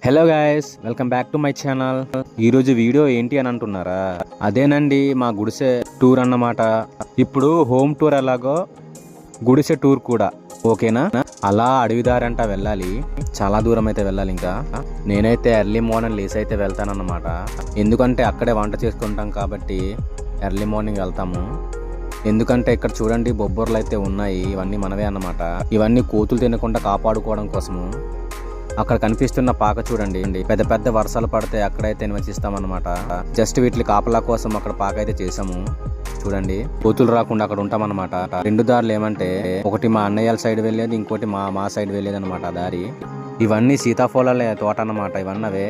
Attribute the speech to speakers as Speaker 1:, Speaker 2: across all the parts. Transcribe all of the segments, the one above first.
Speaker 1: Hello guys, welcome back to my channel. ఈరోజు video ఏంటి అని అంటున్నారా? అదేనండి మా గుడిసె టూర్ అన్నమాట. ఇప్పుడు హోమ్ టూర్ ఎలాగో గుడిసె టూర్ కూడా ఓకేనా. అలా అడవిదారంట వెళ్ళాలి, చాలా దూరం అయితే వెళ్ళాలి. ఇంకా నేనైతే ఎర్లీ మార్నింగ్ లేసి అయితే వెళ్తానన్నమాట. ఎందుకంటే అక్కడే వంట చేసుకుంటాం కాబట్టి ఎర్లీ మార్నింగ్ వెళ్తాము. ఎందుకంటే ఇక్కడ చూడండి బొబ్బర్లు అయితే ఉన్నాయి, ఇవన్నీ మనవే అన్నమాట. ఇవన్నీ కోతులు తినకుండా కాపాడుకోవడం కోసము. అక్కడ కనిపిస్తున్న పాక చూడండి, పెద్ద పెద్ద వర్షాలు పడితే అక్కడైతే నివసిస్తామన్నమాట. జస్ట్ వీటి కాపలా కోసం అక్కడ పాక అయితే చేసాము. చూడండి కోతులు రాకుండా అక్కడ ఉంటామన్నమాట. రెండు దారులు ఏమంటే ఒకటి మా అన్నయ్యల సైడ్ వెళ్ళేది, ఇంకోటి మా సైడ్ వెళ్ళేది అనమాట దారి. ఇవన్నీ సీతాఫలాల తోట అన్నమాట. ఇవన్నవే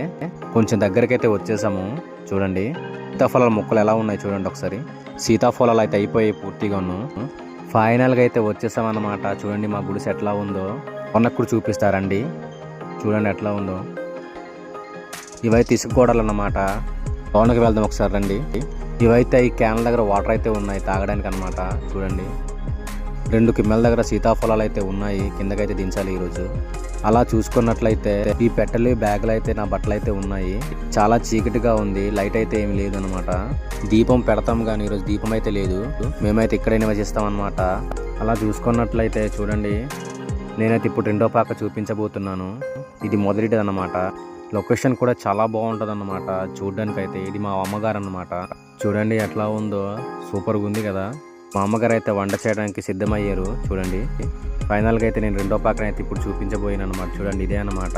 Speaker 1: కొంచెం దగ్గరకైతే వచ్చేసాము. చూడండి సీతాఫలాల మొక్కలు ఎలా ఉన్నాయి చూడండి ఒకసారి. సీతాఫలాలు అయితే అయిపోయాయి పూర్తిగాను. ఫైనల్గా అయితే వచ్చేసామన్నమాట. చూడండి మా గుడిసె ఎట్లా ఉందో కొన్నప్పుడు చూపిస్తారండి. చూడండి ఎట్లా ఉందో. ఇవైతే ఇసుగోడలు అన్నమాట. లోనకి వెళ్దాం ఒకసారి రండి. ఇవైతే ఈ క్యాన్ల దగ్గర వాటర్ అయితే ఉన్నాయి తాగడానికి అనమాట. చూడండి 2 కిమ్మల దగ్గర సీతాఫలాలు అయితే ఉన్నాయి, కిందకైతే దించాలి ఈరోజు. అలా చూసుకున్నట్లయితే ఈ పెట్టెలు బ్యాగులు అయితే నా బట్టలు అయితే ఉన్నాయి. చాలా చీకటిగా ఉంది, లైట్ అయితే ఏమి లేదు అనమాట. దీపం పెడతాం కానీ ఈరోజు దీపం అయితే లేదు. మేమైతే ఇక్కడే నివసిస్తాం అనమాట. అలా చూసుకున్నట్లయితే చూడండి నేనైతే ఇప్పుడు రెండో పాక చూపించబోతున్నాను. ఇది మొదటిది అన్నమాట. లొకేషన్ కూడా చాలా బాగుంటుంది అన్నమాట చూడడానికి అయితే. ఇది మా అమ్మగారు అన్నమాట. చూడండి ఎట్లా ఉందో, సూపర్గా ఉంది కదా. మా అమ్మగారు అయితే వంట చేయడానికి సిద్ధమయ్యారు. చూడండి ఫైనల్గా అయితే నేను రెండో పాకనైతే ఇప్పుడు చూపించబోయాను అనమాట. చూడండి ఇదే అన్నమాట.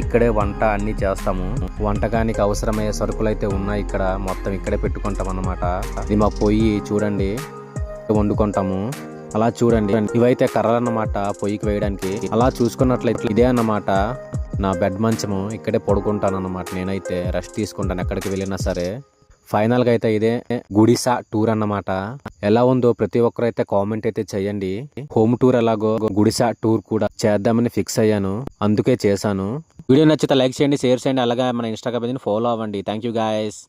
Speaker 1: ఇక్కడే వంట అన్నీ చేస్తాము. వంటకానికి అవసరమయ్యే సరుకులు అయితే ఉన్నాయి ఇక్కడ, మొత్తం ఇక్కడే పెట్టుకుంటాం అన్నమాట. ఇది మా పొయ్యి చూడండి, వండుకుంటాము. అలా చూడండి ఇవైతే కర్రలు అన్నమాట పొయ్యికి వేయడానికి. అలా చూసుకున్నట్లయితే ఇదే అన్నమాట నా బెడ్ మంచము. ఇక్కడే పడుకుంటాను అన్నమాట. నేనైతే రెస్ట్ తీసుకుంటాను ఎక్కడికి వెళ్ళినా సరే. ఫైనల్గా అయితే ఇదే గుడిసె టూర్ అన్నమాట. ఎలా ఉందో ప్రతి ఒక్కరు అయితే కామెంట్ అయితే చేయండి. హోమ్ టూర్ ఎలాగో గుడిసె టూర్ కూడా చేద్దామని ఫిక్స్ అయ్యాను, అందుకే చేశాను. వీడియో నచ్చితే లైక్ చేయండి, షేర్ చేయండి, అలాగే మన ఇన్స్టాగ్రామ్ ఫాలో అవ్వండి. Thank you guys.